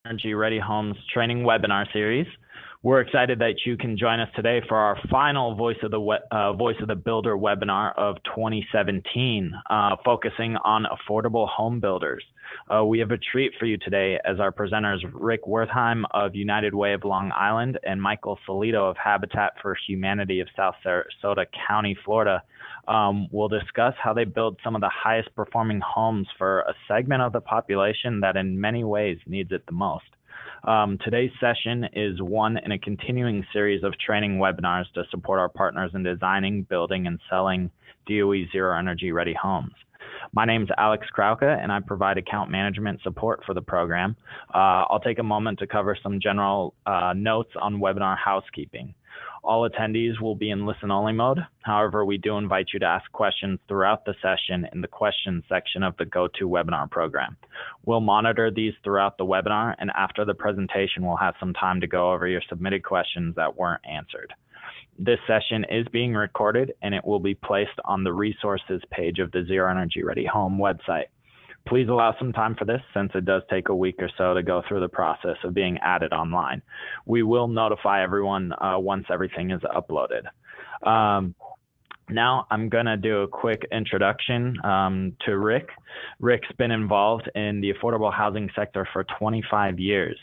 Energy Ready Homes training webinar series. We're excited that you can join us today for our final Voice of the Builder webinar of 2017, focusing on affordable home builders. We have a treat for you today as our presenters Rick Wertheim of United Way of Long Island and Michael Solito of Habitat for Humanity of South Sarasota County, Florida, will discuss how they build some of the highest performing homes for a segment of the population that in many ways needs it the most. Today's session is one in a continuing series of training webinars to support our partners in designing, building, and selling DOE Zero Energy Ready homes. My name is Alex Krauke, and I provide account management support for the program. I'll take a moment to cover some general notes on webinar housekeeping. All attendees will be in listen-only mode. However, we do invite you to ask questions throughout the session in the questions section of the GoToWebinar program. We'll monitor these throughout the webinar, and after the presentation, we'll have some time to go over your submitted questions that weren't answered. This session is being recorded, and it will be placed on the resources page of the Zero Energy Ready Home website. Please allow some time for this since it does take a week or so to go through the process of being added online. We will notify everyone once everything is uploaded. Now I'm going to do a quick introduction to Rick. Rick's been involved in the affordable housing sector for 25 years,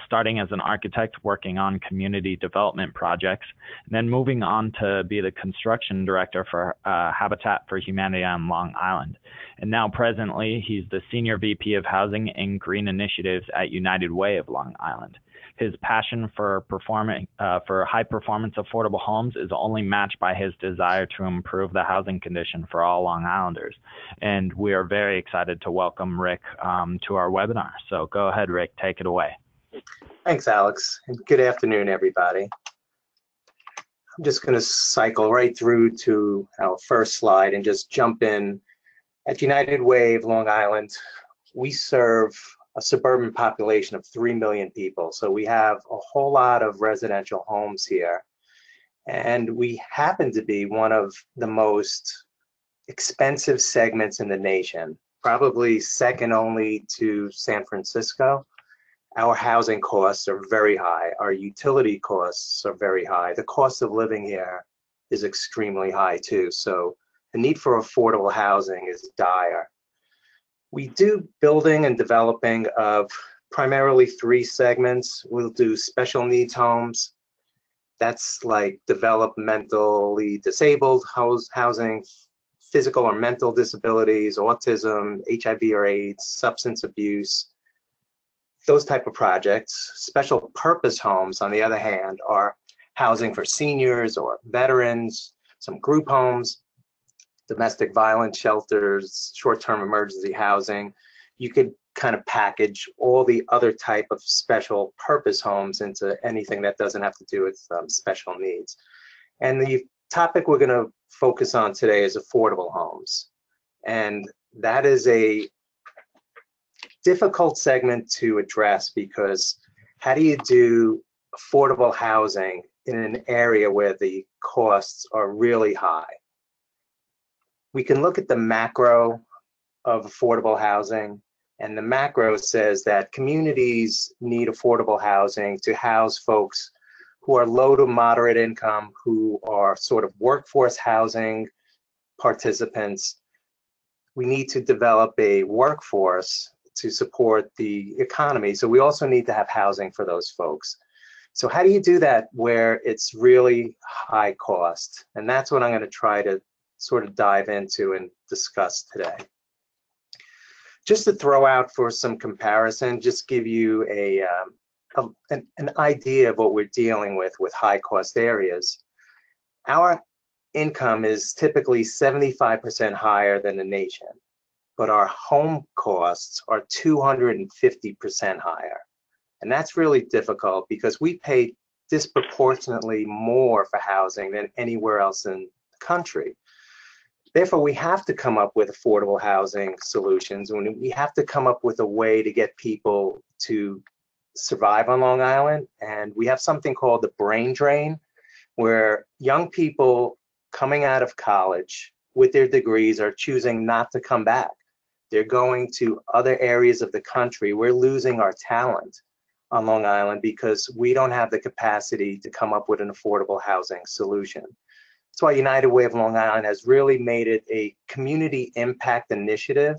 starting as an architect working on community development projects, and then moving on to be the construction director for Habitat for Humanity on Long Island. And now presently, he's the Senior VP of Housing and Green Initiatives at United Way of Long Island. His passion for high-performance affordable homes is only matched by his desire to improve the housing condition for all Long Islanders. And we are very excited to welcome Rick to our webinar. So go ahead, Rick, take it away. Thanks, Alex. And good afternoon, everybody. I'm just going to cycle right through to our first slide and just jump in. At United Way of Long Island, we serve a suburban population of 3 million people. So we have a whole lot of residential homes here. And we happen to be one of the most expensive segments in the nation, probably second only to San Francisco. Our housing costs are very high. Our utility costs are very high. The cost of living here is extremely high too. So the need for affordable housing is dire. We do building and developing of primarily 3 segments. We'll do special needs homes. That's like developmentally disabled housing, physical or mental disabilities, autism, HIV or AIDS, substance abuse, those type of projects. Special purpose homes, on the other hand, are housing for seniors or veterans, some group homes, domestic violence shelters, short-term emergency housing. You could kind of package all the other type of special purpose homes into anything that doesn't have to do with special needs. And the topic we're going to focus on today is affordable homes. And that is a difficult segment to address because how do you do affordable housing in an area where the costs are really high? We can look at the macro of affordable housing, and the macro says that communities need affordable housing to house folks who are low to moderate income, who are sort of workforce housing participants. We need to develop a workforce to support the economy, so we also need to have housing for those folks. So how do you do that where it's really high cost? And that's what I'm going to try to sort of dive into and discuss today. Just to throw out for some comparison, just give you an idea of what we're dealing with high cost areas. Our income is typically 75% higher than the nation, but our home costs are 250% higher. And that's really difficult because we pay disproportionately more for housing than anywhere else in the country. Therefore, we have to come up with affordable housing solutions. We have to come up with a way to get people to survive on Long Island. And we have something called the brain drain, where young people coming out of college with their degrees are choosing not to come back. They're going to other areas of the country. We're losing our talent. on Long Island because we don't have the capacity to come up with an affordable housing solution. That's why United Way of Long Island has really made it a community impact initiative,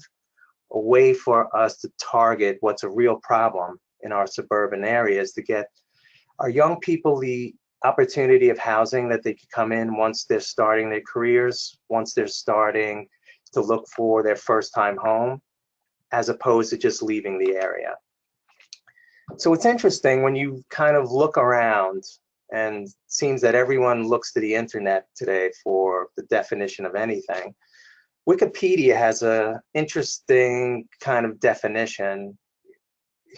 a way for us to target what's a real problem in our suburban areas, to get our young people the opportunity of housing that they could come in once they're starting their careers, once they're starting to look for their first time home, as opposed to just leaving the area. So it's interesting when you kind of look around, and it seems that everyone looks to the internet today for the definition of anything. Wikipedia has an interesting kind of definition.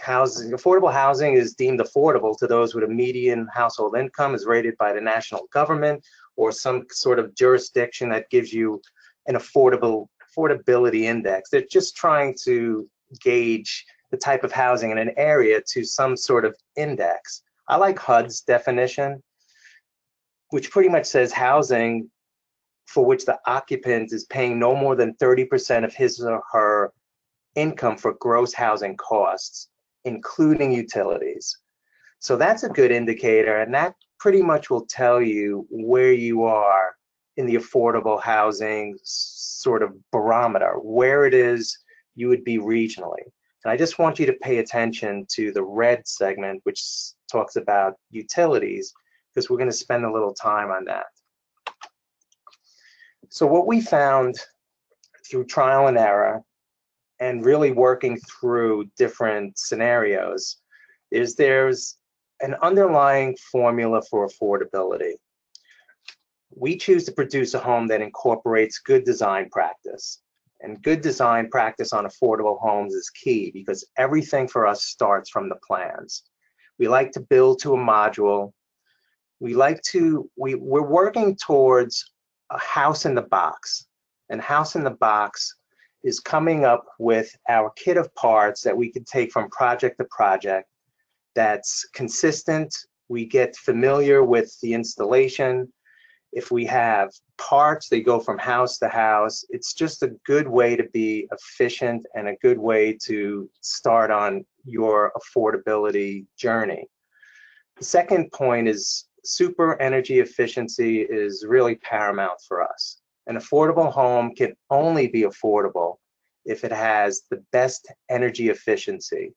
Affordable housing is deemed affordable to those with a median household income, is rated by the national government or some sort of jurisdiction that gives you an affordability index. They're just trying to gauge the type of housing in an area to some sort of index. I like HUD's definition, which pretty much says housing for which the occupant is paying no more than 30% of his or her income for gross housing costs, including utilities. So that's a good indicator, and that pretty much will tell you where you are in the affordable housing sort of barometer, where it is you would be regionally. And I just want you to pay attention to the red segment, which talks about utilities, because we're going to spend a little time on that. So what we found through trial and error and really working through different scenarios is there's an underlying formula for affordability. We choose to produce a home that incorporates good design practice. And good design practice on affordable homes is key because everything for us starts from the plans. We like to build to a module. We're working towards a house in the box. And house in the box is coming up with our kit of parts that we can take from project to project that's consistent. We get familiar with the installation. If we have parts, they go from house to house. It's just a good way to be efficient and a good way to start on your affordability journey. The second point is super energy efficiency is really paramount for us. An affordable home can only be affordable if it has the best energy efficiency.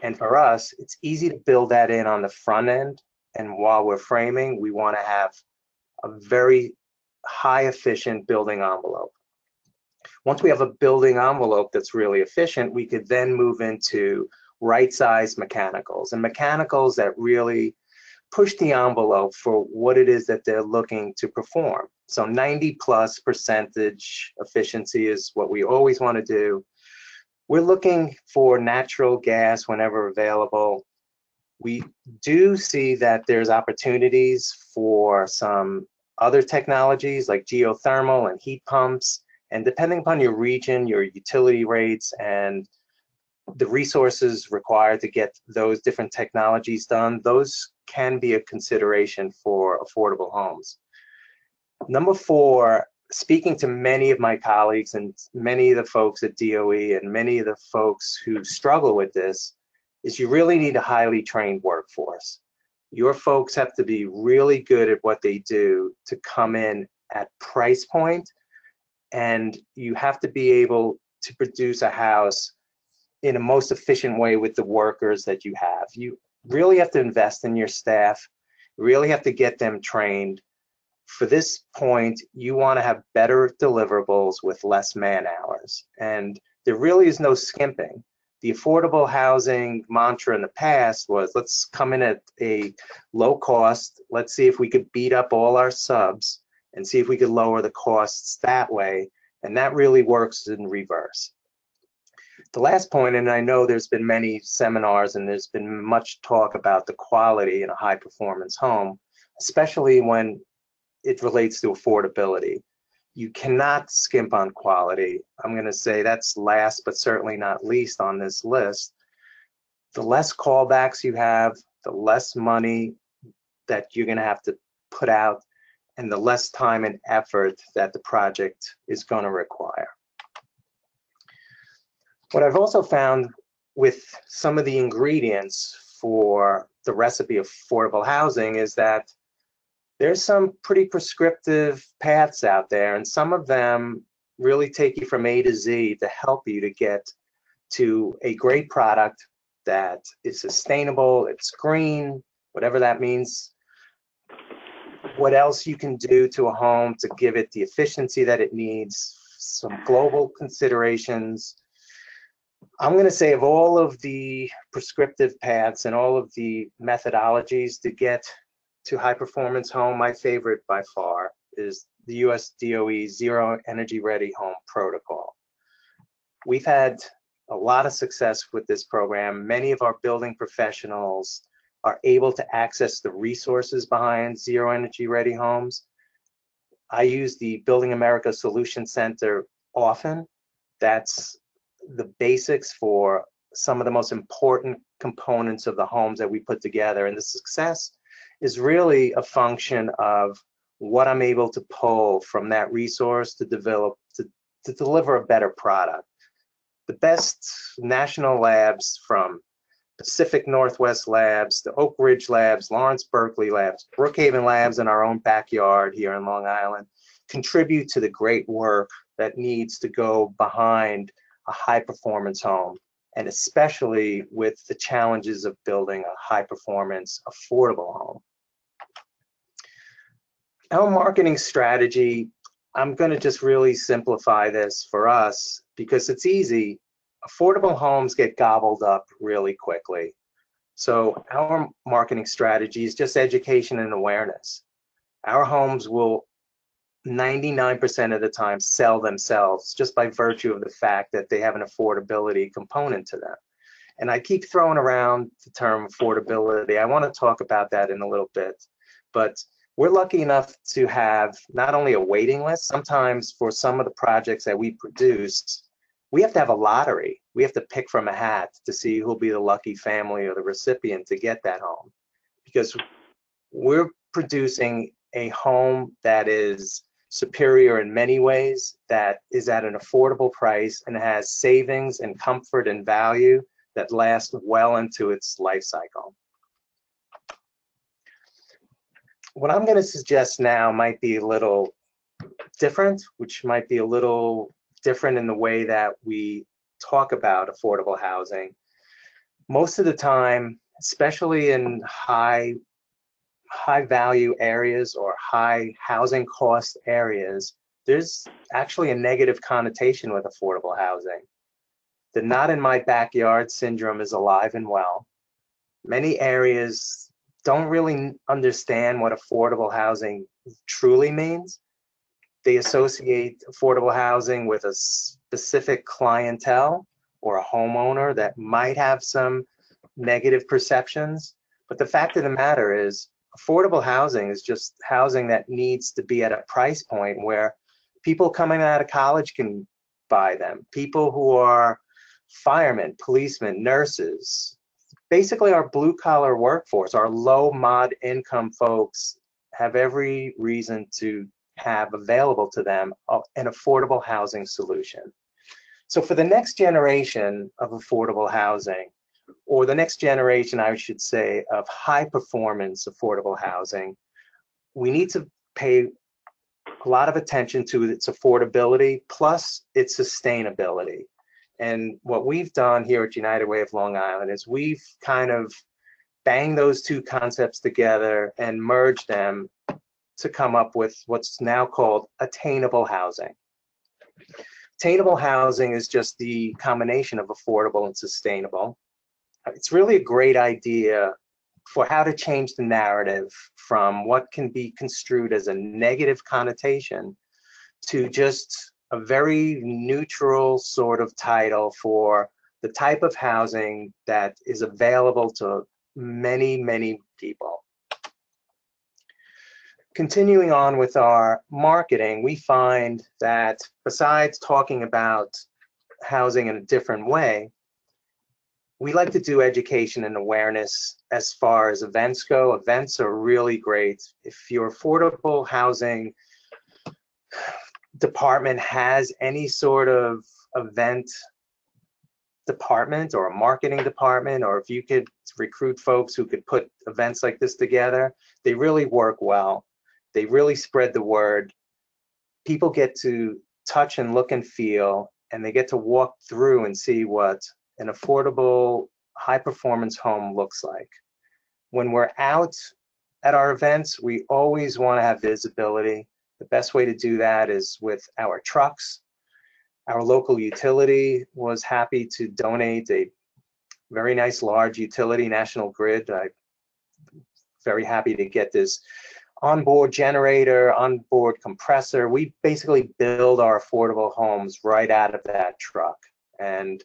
And for us, it's easy to build that in on the front end. And while we're framing, we want to have a very high efficient building envelope. Once we have a building envelope that's really efficient, we could then move into right-sized mechanicals, and mechanicals that really push the envelope for what it is that they're looking to perform. So 90+% efficiency is what we always want to do. We're looking for natural gas whenever available. We do see that there's opportunities for some other technologies like geothermal and heat pumps, and depending upon your region, your utility rates, and the resources required to get those different technologies done, those can be a consideration for affordable homes. Number 4, speaking to many of my colleagues and many of the folks at DOE and many of the folks who struggle with this, is you really need a highly trained workforce. Your folks have to be really good at what they do to come in at price point, and you have to be able to produce a house in a most efficient way with the workers that you have. You really have to invest in your staff, you really have to get them trained. For this point, you want to have better deliverables with less man hours, and there really is no skimping. The affordable housing mantra in the past was, let's come in at a low cost, let's see if we could beat up all our subs and see if we could lower the costs that way, and that really works in reverse. The last point, and I know there's been many seminars and there's been much talk about the quality in a high performance home, especially when it relates to affordability. You cannot skimp on quality. I'm going to say that's last but certainly not least on this list. The less callbacks you have, the less money that you're going to have to put out, and the less time and effort that the project is going to require. What I've also found with some of the ingredients for the recipe of affordable housing is that there's some pretty prescriptive paths out there, and some of them really take you from A to Z to help you to get to a great product that is sustainable, it's green, whatever that means. What else you can do to a home to give it the efficiency that it needs, some global considerations. I'm going to say of all of the prescriptive paths and all of the methodologies to get to high performance home, my favorite by far is the US DOE Zero Energy Ready Home Protocol. We've had a lot of success with this program. Many of our building professionals are able to access the resources behind Zero Energy Ready homes. I use the Building America Solution Center often. That's the basics for some of the most important components of the homes that we put together, and the success is really a function of what I'm able to pull from that resource to develop, to deliver a better product. The best national labs, from Pacific Northwest Labs, the Oak Ridge Labs, Lawrence Berkeley Labs, Brookhaven Labs in our own backyard here in Long Island, contribute to the great work that needs to go behind a high performance home, and especially with the challenges of building a high performance, affordable home. Our marketing strategy, I'm going to just really simplify this for us because it's easy. Affordable homes get gobbled up really quickly. So our marketing strategy is just education and awareness. Our homes will 99% of the time sell themselves just by virtue of the fact that they have an affordability component to them. And I keep throwing around the term affordability. I want to talk about that in a little bit, but we're lucky enough to have not only a waiting list. Sometimes for some of the projects that we produce, we have to have a lottery. We have to pick from a hat to see who'll be the lucky family or the recipient to get that home, because we're producing a home that is superior in many ways, that is at an affordable price and has savings and comfort and value that last well into its life cycle. What I'm going to suggest now might be a little different, which might be a little different in the way that we talk about affordable housing. Most of the time, especially in high value areas or high housing cost areas, there's actually a negative connotation with affordable housing. The not in my backyard syndrome is alive and well. Many areas don't really understand what affordable housing truly means. They associate affordable housing with a specific clientele or a homeowner that might have some negative perceptions. But the fact of the matter is, affordable housing is just housing that needs to be at a price point where people coming out of college can buy them. People who are firemen, policemen, nurses, basically our blue collar workforce, our low mod income folks have every reason to have available to them an affordable housing solution. So for the next generation of affordable housing, or the next generation, I should say, of high performance affordable housing, we need to pay a lot of attention to its affordability plus its sustainability. And what we've done here at United Way of Long Island is we've kind of banged those two concepts together and merged them to come up with what's now called attainable housing. Attainable housing is just the combination of affordable and sustainable. It's really a great idea for how to change the narrative from what can be construed as a negative connotation to just a very neutral sort of title for the type of housing that is available to many, many people. Continuing on with our marketing, we find that besides talking about housing in a different way, we like to do education and awareness as far as events go. Events are really great. If your affordable housing department has any sort of event department or a marketing department, or if you could recruit folks who could put events like this together, they really work well. They really spread the word. People get to touch and look and feel, and they get to walk through and see what an affordable, high-performance home looks like. When we're out at our events, we always want to have visibility. The best way to do that is with our trucks. Our local utility was happy to donate a very nice large utility, National Grid. I'm very happy to get this onboard generator, onboard compressor. We basically build our affordable homes right out of that truck. And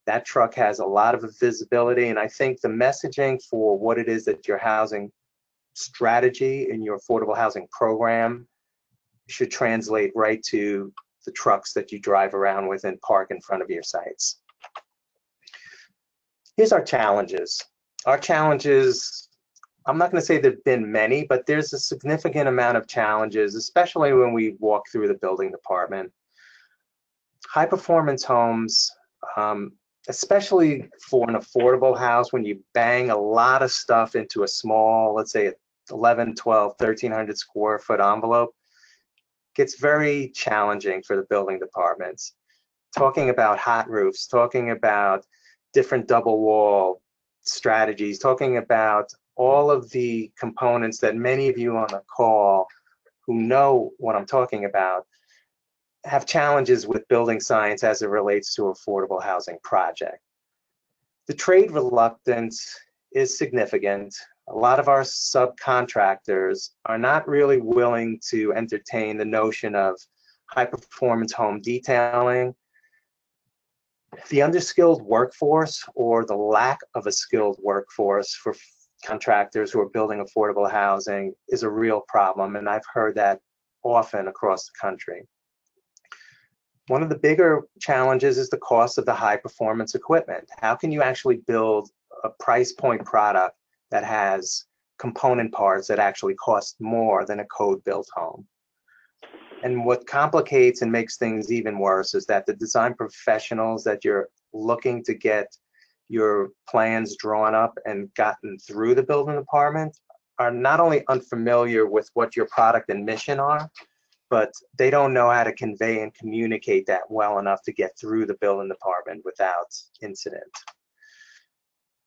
that truck has a lot of visibility. And I think the messaging for what it is that your housing strategy in your affordable housing program should translate right to the trucks that you drive around with and park in front of your sites. Here's our challenges. Our challenges, I'm not going to say there've been many, but there's a significant amount of challenges, especially when we walk through the building department. High performance homes, especially for an affordable house, when you bang a lot of stuff into a small, let's say 11, 12, 1,300 square foot envelope, gets very challenging for the building departments. Talking about hot roofs, talking about different double wall strategies, talking about all of the components that many of you on the call who know what I'm talking about have challenges with building science as it relates to affordable housing project. The trade reluctance is significant. A lot of our subcontractors are not really willing to entertain the notion of high performance home detailing. The underskilled workforce, or the lack of a skilled workforce for contractors who are building affordable housing, is a real problem, and I've heard that often across the country. One of the bigger challenges is the cost of the high performance equipment. How can you actually build a price point product that has component parts that actually cost more than a code built home? And what complicates and makes things even worse is that the design professionals that you're looking to get your plans drawn up and gotten through the building department are not only unfamiliar with what your product and mission are, but they don't know how to convey and communicate that well enough to get through the building department without incident.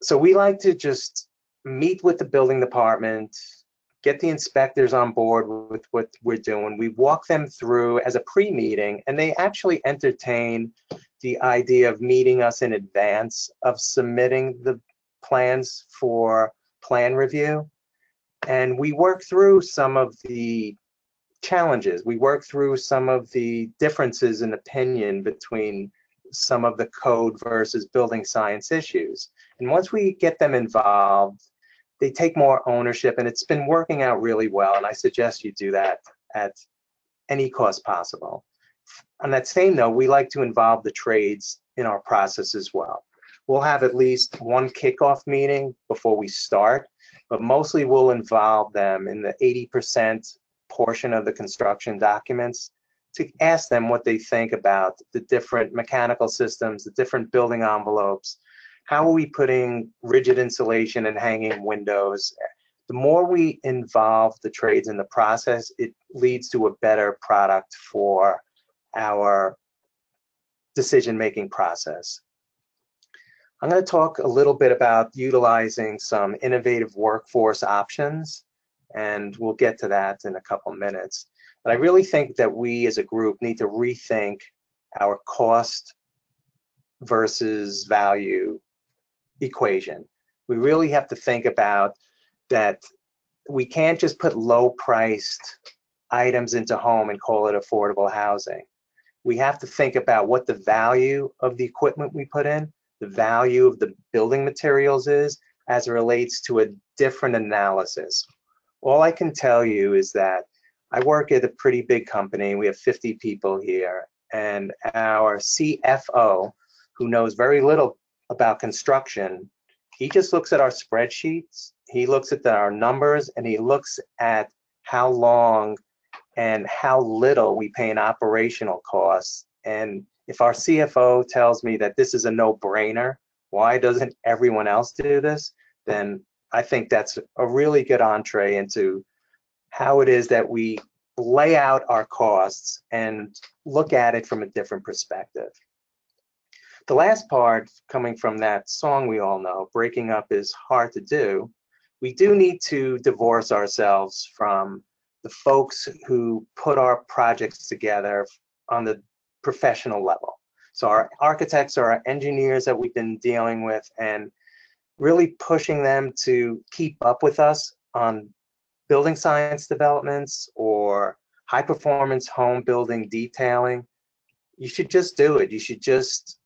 So we like to just meet with the building department, get the inspectors on board with what we're doing. We walk them through as a pre-meeting, and they actually entertain the idea of meeting us in advance of submitting the plans for plan review. And we work through some of the challenges. We work through some of the differences in opinion between some of the code versus building science issues. And once we get them involved, they take more ownership, and it's been working out really well. And I suggest you do that at any cost possible. On that same note, we like to involve the trades in our process as well. We'll have at least one kickoff meeting before we start, but mostly we'll involve them in the 80% portion of the construction documents to ask them what they think about the different mechanical systems, the different building envelopes. How are we putting rigid insulation and hanging windows? The more we involve the trades in the process, it leads to a better product for our decision-making process. I'm going to talk a little bit about utilizing some innovative workforce options, and we'll get to that in a couple minutes. But I really think that we as a group need to rethink our cost versus value equation. We really have to think about that we can't just put low-priced items into home and call it affordable housing. We have to think about what the value of the equipment we put in, the value of the building materials is, as it relates to a different analysis. All I can tell you is that I work at a pretty big company. We have 50 people here, and our CFO, who knows very little about construction, he just looks at our spreadsheets, he looks at our numbers, and he looks at how long and how little we pay in operational costs. And If our CFO tells me that this is a no-brainer, why doesn't everyone else do this? Then I think that's a really good entree into how it is that we lay out our costs and look at it from a different perspective. The last part, coming from that song we all know, breaking up is hard to do. We do need to divorce ourselves from the folks who put our projects together on the professional level. So our architects or our engineers that we've been dealing with, and really pushing them to keep up with us on building science developments or high performance home building detailing. You should just do it. You should just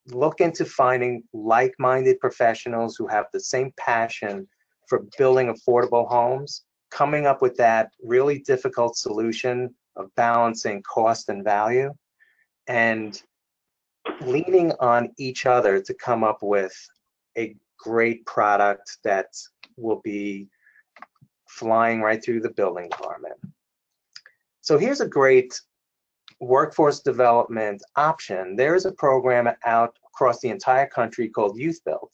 look into finding like-minded professionals who have the same passion for building affordable homes, coming up with that really difficult solution of balancing cost and value, and leaning on each other to come up with a great product that will be flying right through the building department. So here's a great workforce development option. There's a program out across the entire country called Youth Build.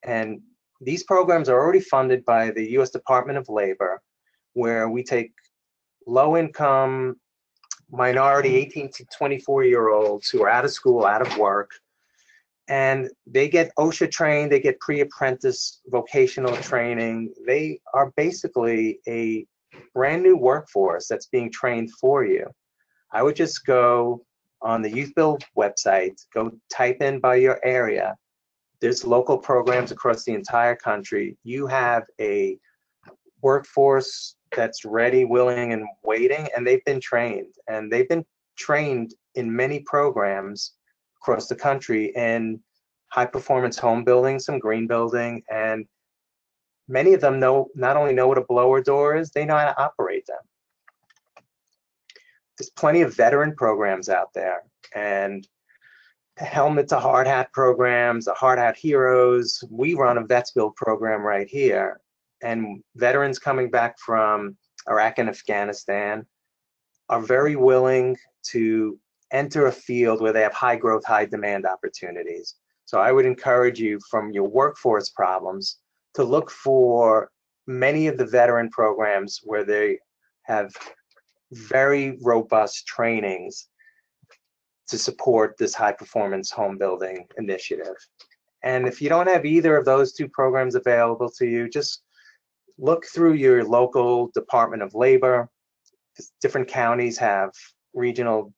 And these programs are already funded by the US Department of Labor, where we take low-income, minority 18 to 24-year-olds who are out of school, out of work, and they get OSHA trained, they get pre-apprentice vocational training. They are basically a brand new workforce that's being trained for you. I would just go on the Youth Build website, go type in by your area. There's local programs across the entire country. You have a workforce that's ready, willing, and waiting, and they've been trained. And they've been trained in many programs across the country in high performance home building, some green building, and many of them not only know what a blower door is, they know how to operate them. There's plenty of veteran programs out there, and the helmet to hard hat programs, the hard hat heroes. We run a Vets Build program right here, and veterans coming back from Iraq and Afghanistan are very willing to enter a field where they have high growth, high demand opportunities. So I would encourage you, from your workforce problems, to look for many of the veteran programs where they have very robust trainings to support this high performance home building initiative. And if you don't have either of those two programs available to you, just look through your local Department of Labor. Different counties have regional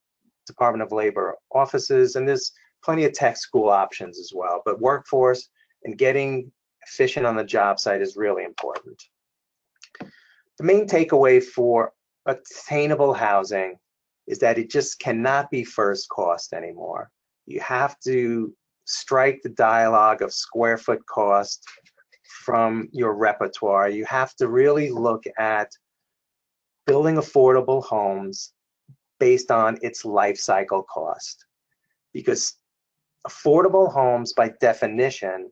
Department of Labor offices, and there's plenty of tech school options as well. But workforce and getting efficient on the job site is really important. The main takeaway for attainable housing is that it just cannot be first cost anymore. You have to strike the dialogue of square foot cost from your repertoire. You have to really look at building affordable homes based on its life cycle cost, because affordable homes by definition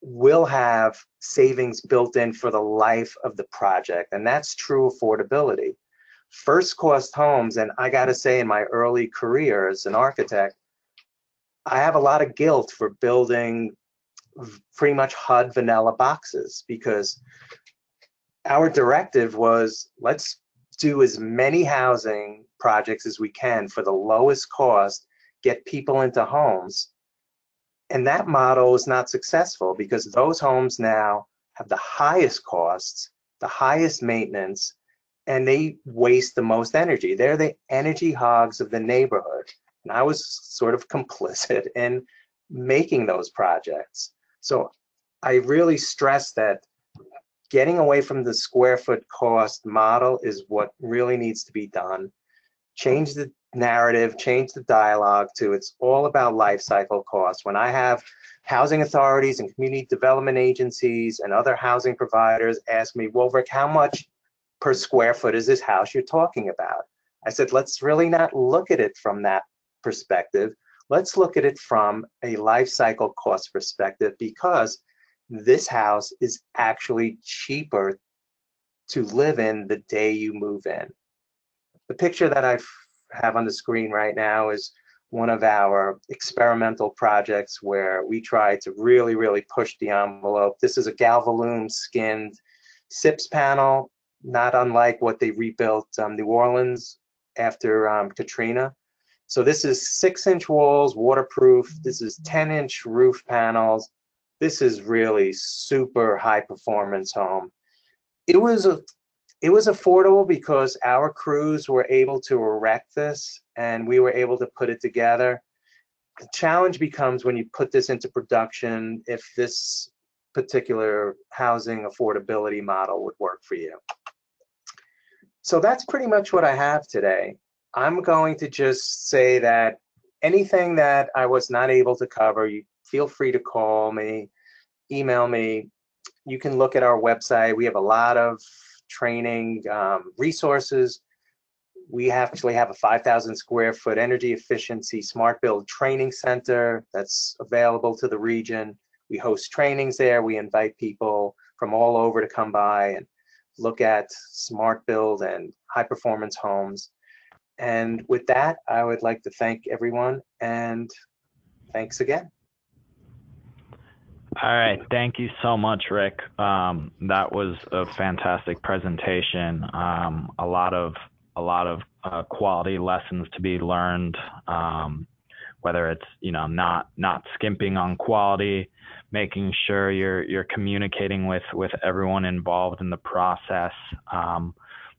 will have savings built in for the life of the project, and that's true affordability. First cost homes, and I gotta say, in my early career as an architect, I have a lot of guilt for building pretty much HUD vanilla boxes, because our directive was, let's do as many housing projects as we can for the lowest cost, get people into homes. And that model is not successful, because those homes now have the highest costs, the highest maintenance, and they waste the most energy. They're the energy hogs of the neighborhood. And I was sort of complicit in making those projects. So I really stress that getting away from the square foot cost model is what really needs to be done. Change the narrative, change the dialogue to it's all about life cycle costs. When I have housing authorities and community development agencies and other housing providers ask me, well, Rick, how much per square foot is this house you're talking about? I said, let's really not look at it from that perspective. Let's look at it from a life cycle cost perspective, because this house is actually cheaper to live in the day you move in. The picture that I have on the screen right now is one of our experimental projects where we try to really, really push the envelope. This is a Galvalume skinned SIPS panel, not unlike what they rebuilt New Orleans after Katrina. So this is 6-inch walls, waterproof. This is 10-inch roof panels. This is really super high performance home. It was affordable because our crews were able to erect this and we were able to put it together. The challenge becomes when you put this into production, if this particular housing affordability model would work for you. So that's pretty much what I have today. I'm going to just say that anything that I was not able to cover, you feel free to call me, email me. You can look at our website. We have a lot of training resources. We actually have a 5,000 square foot energy efficiency smart build training center that's available to the region. We host trainings there. We invite people from all over to come by and look at smart build and high performance homes. And with that, I would like to thank everyone, and thanks again. All right, thank you so much, Rick. That was a fantastic presentation. A lot of quality lessons to be learned. Whether it's not skimping on quality, making sure you're communicating with everyone involved in the process.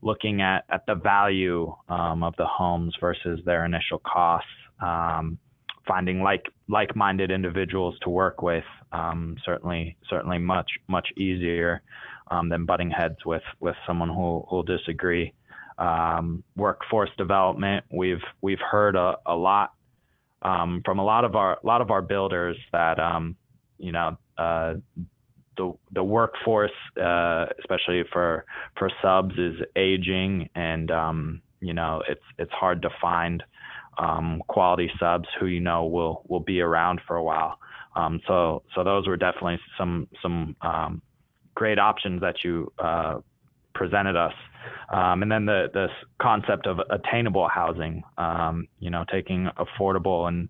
Looking at the value of the homes versus their initial costs, finding like-minded individuals to work with, certainly much easier than butting heads with someone who'll disagree. Workforce development, we've heard a lot from a lot of our builders that the workforce, especially for subs, is aging, and it's hard to find quality subs who will be around for a while. So those were definitely some great options that you presented us. And then this concept of attainable housing, taking affordable and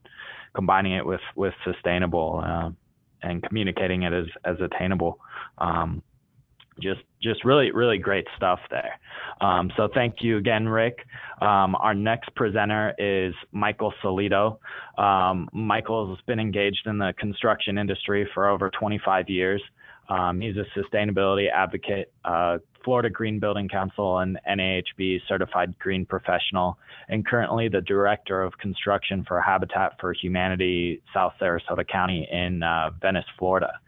combining it with sustainable, and communicating it as attainable. Just really great stuff there. So thank you again, Rick. Our next presenter is Michael Solito. Michael's been engaged in the construction industry for over 25 years. He's a sustainability advocate, Florida Green Building Council and NAHB certified green professional, and currently the director of construction for Habitat for Humanity, South Sarasota County in Venice, Florida.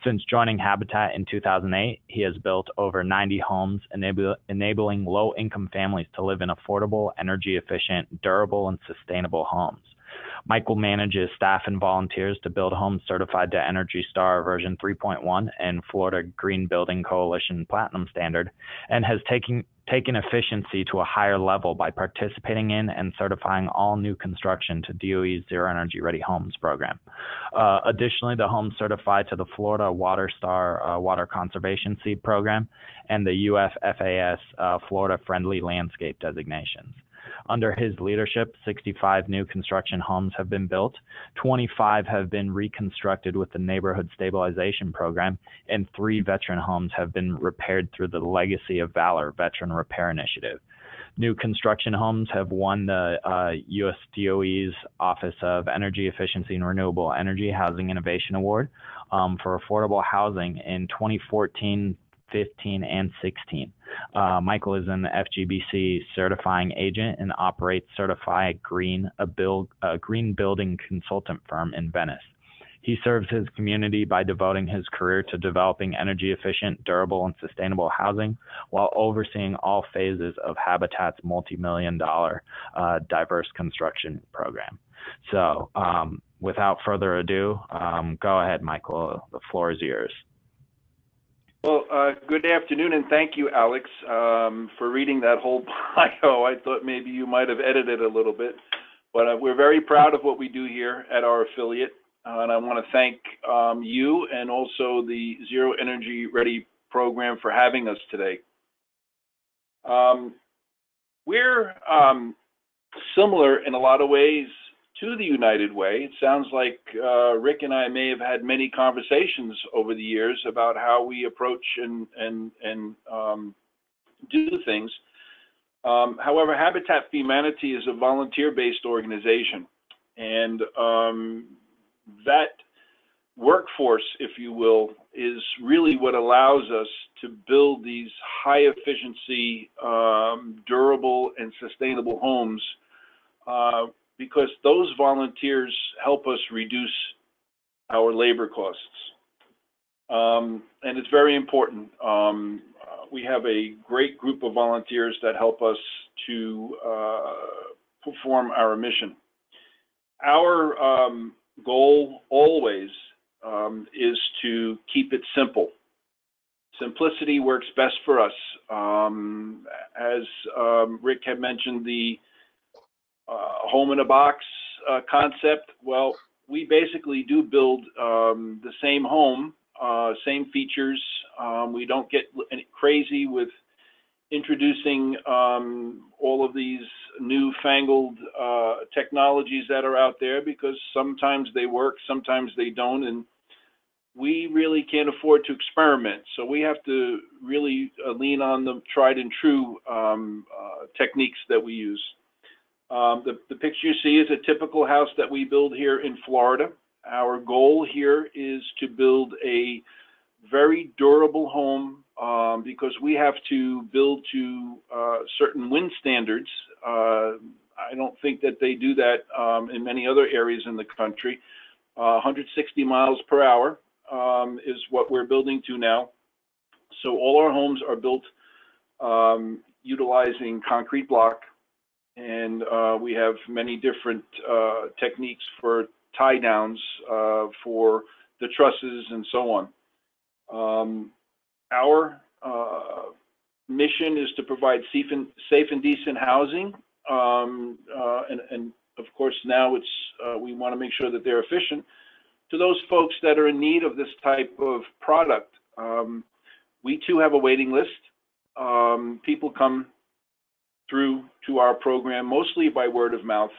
Since joining Habitat in 2008, he has built over 90 homes, enabling low-income families to live in affordable, energy-efficient, durable, and sustainable homes. Michael manages staff and volunteers to build homes certified to Energy Star version 3.1 and Florida Green Building Coalition Platinum Standard, and has taken efficiency to a higher level by participating in and certifying all new construction to DOE's Zero Energy Ready Homes program. Additionally, the homes certified to the Florida Water Star Water Conservation Seed program and the UFFAS Florida Friendly Landscape designations. Under his leadership, 65 new construction homes have been built, 25 have been reconstructed with the Neighborhood Stabilization Program, and 3 veteran homes have been repaired through the Legacy of Valor Veteran Repair Initiative. New construction homes have won the U.S. DOE's Office of Energy Efficiency and Renewable Energy Housing Innovation Award for affordable housing in 2014, 15, and 16. Michael is an FGBC certifying agent and operates Certified Green, a green building consultant firm in Venice. He serves his community by devoting his career to developing energy efficient, durable, and sustainable housing while overseeing all phases of Habitat's multi-million-dollar diverse construction program. So without further ado, go ahead, Michael. The floor is yours. Well, good afternoon, and thank you, Alex, for reading that whole bio. I thought maybe you might have edited a little bit, but we're very proud of what we do here at our affiliate, and I want to thank you and also the Zero Energy Ready program for having us today. We're similar in a lot of ways to the United Way. It sounds like Rick and I may have had many conversations over the years about how we approach and do things. However, Habitat for Humanity is a volunteer-based organization, and that workforce, if you will, is really what allows us to build these high-efficiency, durable, and sustainable homes, because those volunteers help us reduce our labor costs. And it's very important. We have a great group of volunteers that help us to perform our mission. Our goal always is to keep it simple. Simplicity works best for us. As Rick had mentioned, the home in a box concept, well, we basically do build the same home, same features. We don't get crazy with introducing all of these newfangled technologies that are out there, because sometimes they work, sometimes they don't, and we really can't afford to experiment. So we have to really lean on the tried and true techniques that we use. The picture you see is a typical house that we build here in Florida. Our goal here is to build a very durable home, because we have to build to certain wind standards. I don't think that they do that in many other areas in the country. 160 miles per hour is what we're building to now. So all our homes are built utilizing concrete block, and we have many different techniques for tie downs for the trusses and so on. Our mission is to provide safe and decent housing, and of course now it's we want to make sure that they're efficient. To those folks that are in need of this type of product, we too have a waiting list. People come through to our program mostly by word of mouth.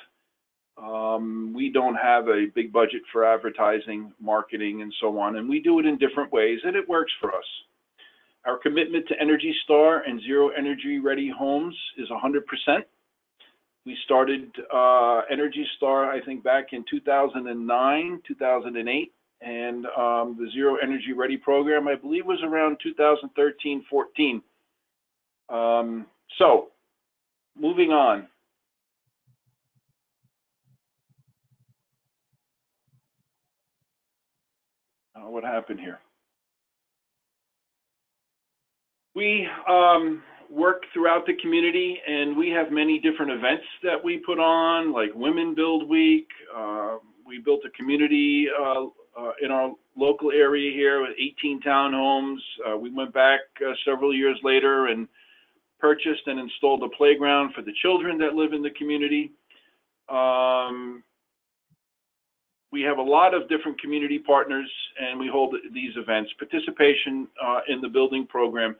We don't have a big budget for advertising, marketing, and so on, and we do it in different ways, and it works for us. Our commitment to Energy Star and Zero Energy Ready homes is 100%. We started Energy Star, I think, back in 2009, 2008, and the Zero Energy Ready program, I believe, was around 2013, 14. So, moving on. What happened here? We work throughout the community, and we have many different events that we put on, like Women Build Week. We built a community in our local area here with 18 townhomes. We went back several years later and purchased and installed a playground for the children that live in the community. We have a lot of different community partners, and we hold these events. Participation in the building program.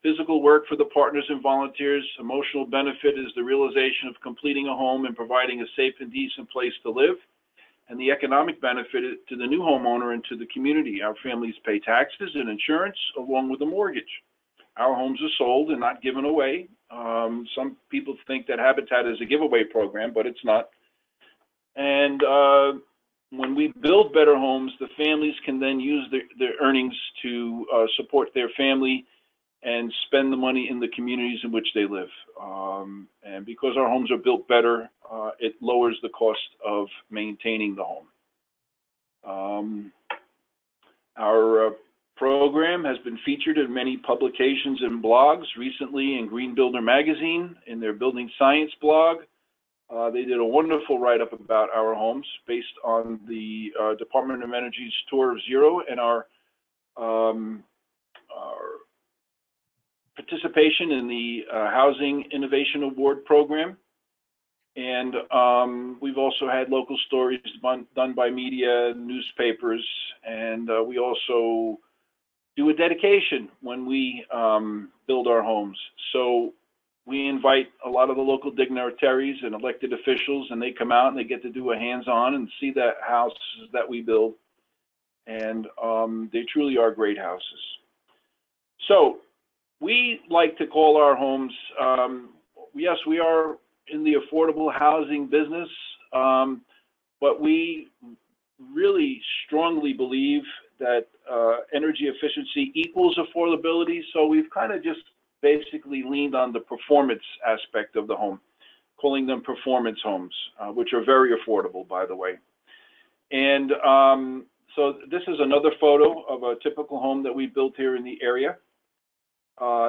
Physical work for the partners and volunteers. Emotional benefit is the realization of completing a home and providing a safe and decent place to live. And the economic benefit to the new homeowner and to the community. Our families pay taxes and insurance along with a mortgage. Our homes are sold and not given away. Some people think that Habitat is a giveaway program, but it's not. And when we build better homes, the families can then use their earnings to support their family and spend the money in the communities in which they live. And because our homes are built better, it lowers the cost of maintaining the home. Our program has been featured in many publications and blogs, recently in Green Builder magazine, in their Building Science blog. They did a wonderful write-up about our homes based on the Department of Energy's Tour of Zero and our participation in the Housing Innovation Award program. And we've also had local stories done by media, newspapers, and we also do a dedication when we build our homes. So we invite a lot of the local dignitaries and elected officials, and they come out and they get to do a hands-on and see the houses that we build. And they truly are great houses. So we like to call our homes, yes, we are in the affordable housing business, but we really strongly believe that energy efficiency equals affordability. So we've kind of just basically leaned on the performance aspect of the home, calling them performance homes, which are very affordable, by the way. And so this is another photo of a typical home that we built here in the area.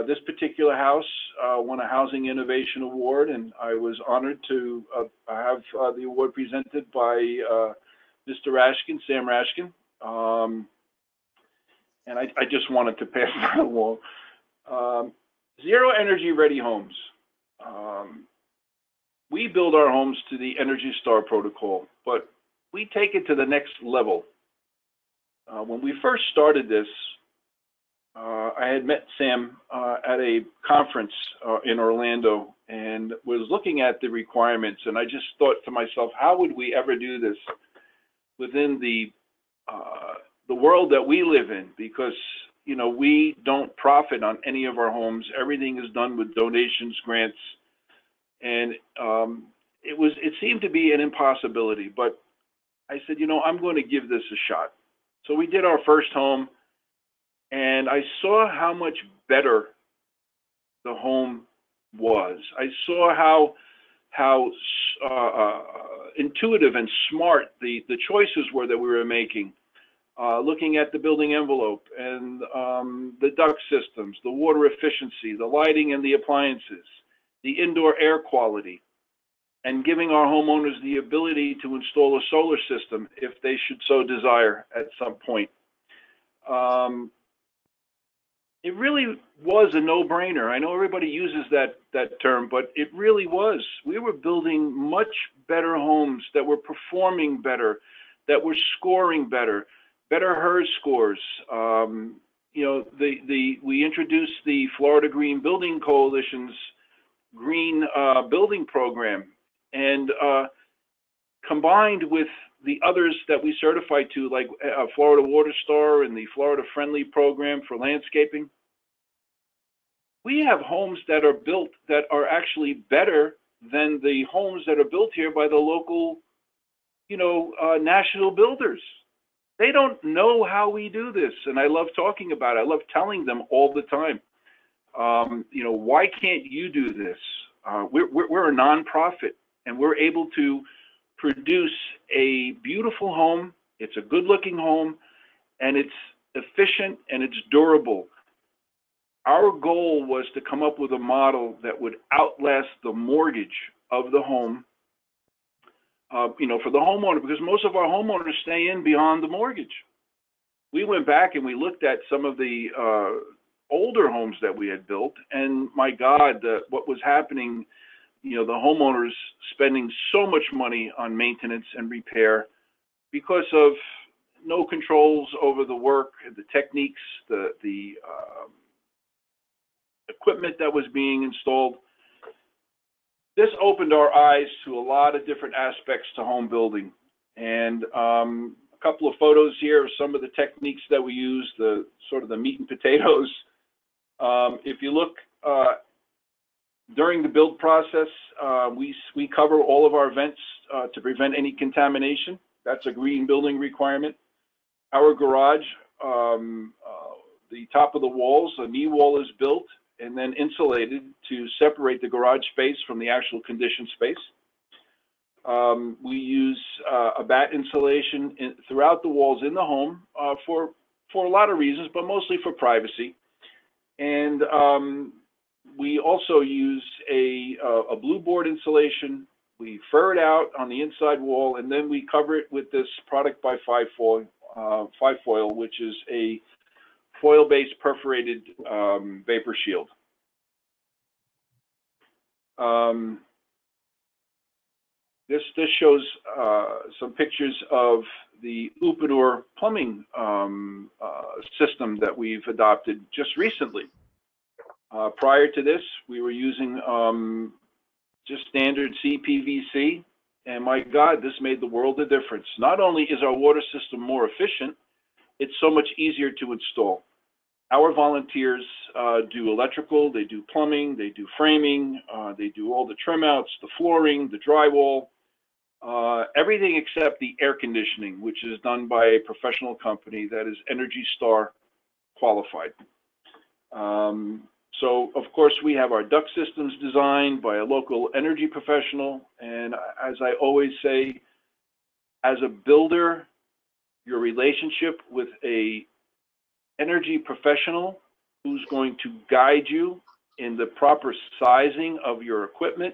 This particular house won a Housing Innovation Award, and I was honored to have the award presented by Mr. Rashkin, Sam Rashkin. And I just wanted to pass that along. Zero Energy Ready Homes. We build our homes to the Energy Star protocol, but we take it to the next level. When we first started this, I had met Sam at a conference in Orlando and was looking at the requirements, and I just thought to myself, how would we ever do this within the world that we live in? Because, you know, we don't profit on any of our homes. Everything is done with donations, grants, and it seemed to be an impossibility. But I said, you know, I'm going to give this a shot. So we did our first home, and I saw how much better the home was. I saw how intuitive and smart the choices were that we were making. Looking at the building envelope and the duct systems, the water efficiency, the lighting and the appliances, the indoor air quality, and giving our homeowners the ability to install a solar system if they should so desire at some point. It really was a no-brainer. I know everybody uses that term, but it really was. We were building much better homes that were performing better, that were scoring better, better HERS scores. You know, we introduced the Florida Green Building Coalition's green building program, and combined with the others that we certified to, like Florida Water Star and the Florida Friendly program for landscaping, we have homes that are built that are actually better than the homes that are built here by the local, you know, national builders. They don't know how we do this, and I love talking about it. I love telling them all the time, you know, why can't you do this? We're a nonprofit, and we're able to produce a beautiful home. It's a good-looking home, and it's efficient, and it's durable. Our goal was to come up with a model that would outlast the mortgage of the home, you know, for the homeowner, because most of our homeowners stay in beyond the mortgage. We went back and we looked at some of the older homes that we had built, and my God, what was happening, you know, the homeowners spending so much money on maintenance and repair because of no controls over the work, the techniques, the equipment that was being installed. This opened our eyes to a lot of different aspects to home building. And a couple of photos here of some of the techniques that we use, the sort of the meat and potatoes. If you look during the build process, we cover all of our vents to prevent any contamination. That's a green building requirement. Our garage, the top of the walls, a knee wall is built and then insulated to separate the garage space from the actual conditioned space. We use a bat insulation throughout the walls in the home for a lot of reasons, but mostly for privacy. And we also use a blue board insulation. We fur it out on the inside wall, and then we cover it with this product by 5-Foil, which is a foil-based perforated vapor shield. This shows some pictures of the Upador plumbing system that we've adopted just recently. Prior to this, we were using just standard CPVC, and my God, this made the world of difference. Not only is our water system more efficient, it's so much easier to install. Our volunteers do electrical, they do plumbing, they do framing, they do all the trim outs, the flooring, the drywall, everything except the air conditioning, which is done by a professional company that is Energy Star qualified. So, of course, we have our duct systems designed by a local energy professional. And as I always say, as a builder, your relationship with a energy professional who's going to guide you in the proper sizing of your equipment.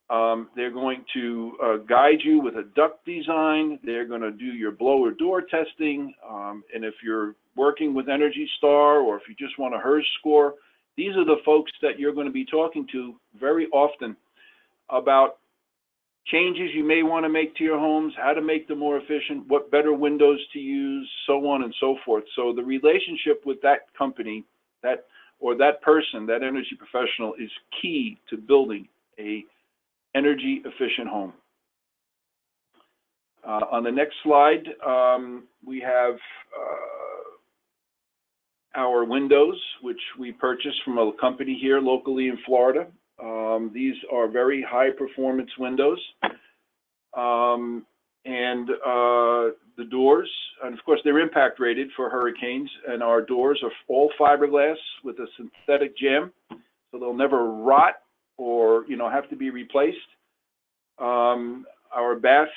They're going to guide you with a duct design. They're going to do your blower door testing. And if you're working with Energy Star, or if you just want a HERS score, these are the folks that you're going to be talking to very often about changes you may want to make to your homes, how to make them more efficient, what better windows to use, so on and so forth. So the relationship with that company, that person, that energy professional, is key to building a energy efficient home. On the next slide, we have our windows, which we purchased from a company here locally in Florida. These are very high performance windows. The doors, and of course they're impact rated for hurricanes, and our doors are all fiberglass with a synthetic jamb, so they'll never rot or have to be replaced. Our bath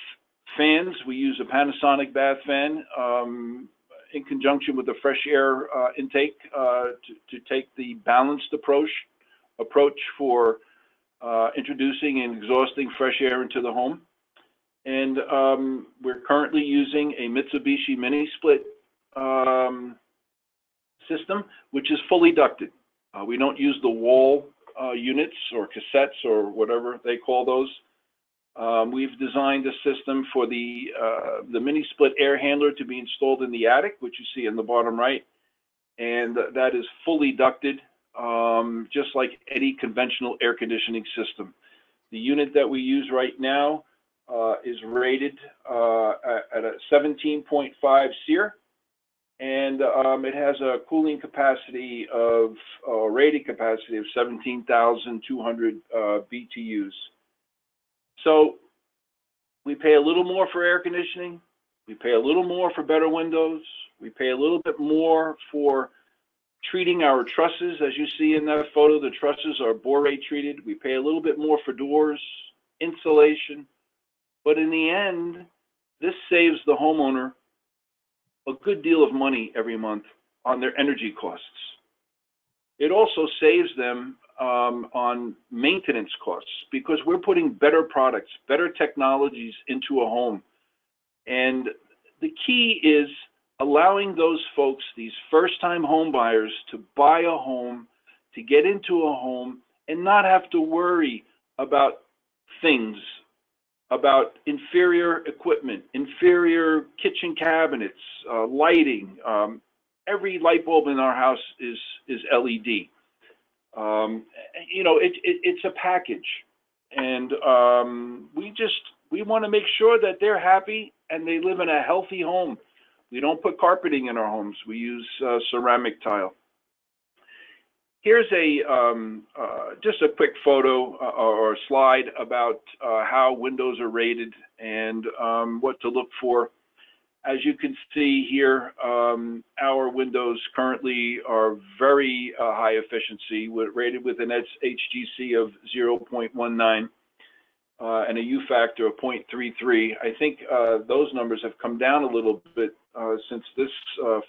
fans, we use a Panasonic bath fan in conjunction with the fresh air intake to take the balanced approach for introducing and exhausting fresh air into the home. And we're currently using a Mitsubishi mini split system, which is fully ducted. We don't use the wall units or cassettes or whatever they call those. We've designed a system for the mini split air handler to be installed in the attic, which you see in the bottom right, and that is fully ducted, just like any conventional air conditioning system. The unit that we use right now is rated at a 17.5 SEER, and it has a cooling capacity of rated capacity of 17,200 BTUs. So we pay a little more for air conditioning, we pay a little more for better windows, we pay a little bit more for treating our trusses. As you see in that photo, the trusses are borate treated. We pay a little bit more for doors, insulation, but in the end, this saves the homeowner a good deal of money every month on their energy costs. It also saves them on maintenance costs, because we're putting better products, better technologies into a home. And the key is allowing those folks, these first-time home buyers, to buy a home, to get into a home, and not have to worry about things, about inferior equipment, inferior kitchen cabinets, lighting. Every light bulb in our house is LED. It's a package, and we want to make sure that they're happy and they live in a healthy home. We don't put carpeting in our homes. We use ceramic tile. Here's just a quick photo or slide about how windows are rated and what to look for. As you can see here, our windows currently are very high efficiency, rated with an HGC of 0.19 and a U factor of 0.33. I think those numbers have come down a little bit since this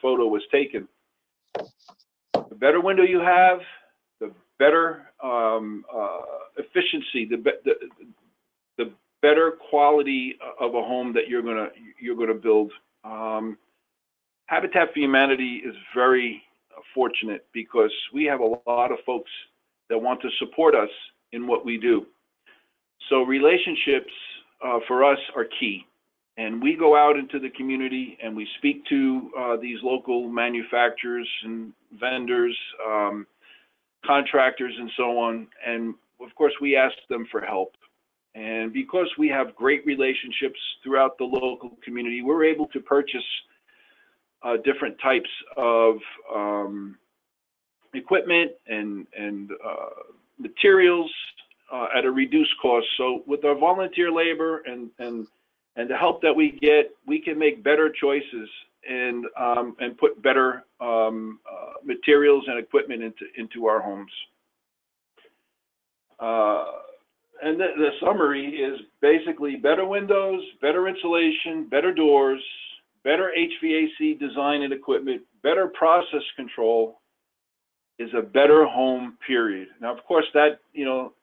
photo was taken. The better window you have, the better efficiency, the better quality of a home that you're gonna build. Habitat for Humanity is very fortunate because we have a lot of folks that want to support us in what we do. So relationships for us are key. And we go out into the community and we speak to these local manufacturers and vendors. contractors and so on. And of course, we ask them for help. And because we have great relationships throughout the local community, we're able to purchase different types of equipment and materials at a reduced cost. So with our volunteer labor and the help that we get, we can make better choices and put better materials and equipment into our homes. And the summary is basically better windows, better insulation, better doors, better HVAC design and equipment, better process control is a better home, period. Now, of course, that, you know,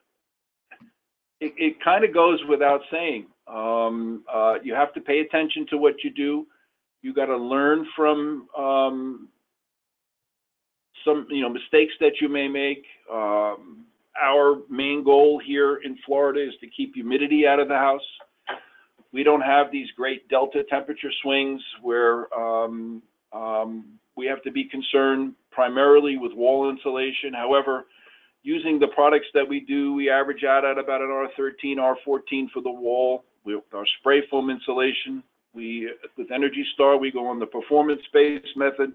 it kind of goes without saying. You have to pay attention to what you do. You got to learn from some, you know, mistakes that you may make. Our main goal here in Florida is to keep humidity out of the house. We don't have these great delta temperature swings where we have to be concerned primarily with wall insulation. However, using the products that we do, we average out at about an R13, R14 for the wall. With our spray foam insulation, with Energy Star, we go on the performance-based method.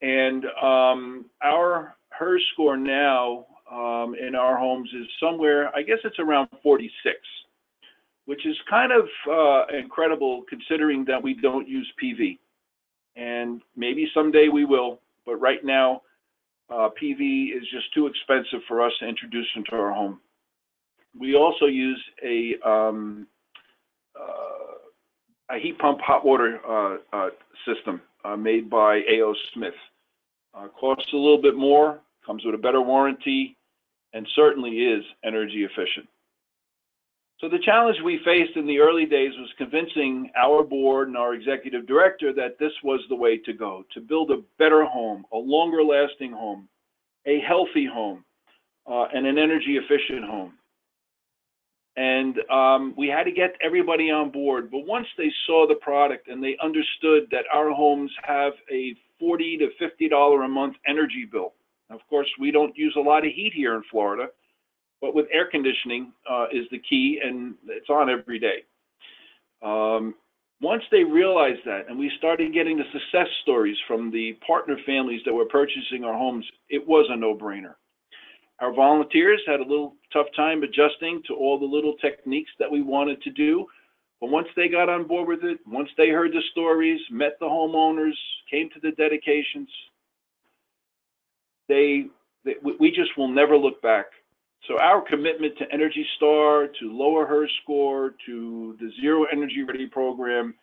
And our HERS score now in our homes is somewhere, I guess it's around 46, which is kind of incredible considering that we don't use PV. And maybe someday we will, but right now, PV is just too expensive for us to introduce into our home. We also use a heat pump hot water system made by A.O. Smith. Costs a little bit more, comes with a better warranty, and certainly is energy efficient. So the challenge we faced in the early days was convincing our board and our executive director that this was the way to go, to build a better home, a longer lasting home, a healthy home, and an energy efficient home. And we had to get everybody on board. But once they saw the product and they understood that our homes have a $40 to $50 a month energy bill. Of course, we don't use a lot of heat here in Florida, but with air conditioning is the key, and it's on every day. Once they realized that, and we started getting the success stories from the partner families that were purchasing our homes, it was a no-brainer. Our volunteers had a little tough time adjusting to all the little techniques that we wanted to do, but once they got on board with it, once they heard the stories, met the homeowners, came to the dedications, we just will never look back. So our commitment to Energy Star, to lower HERS score, to the Zero Energy Ready program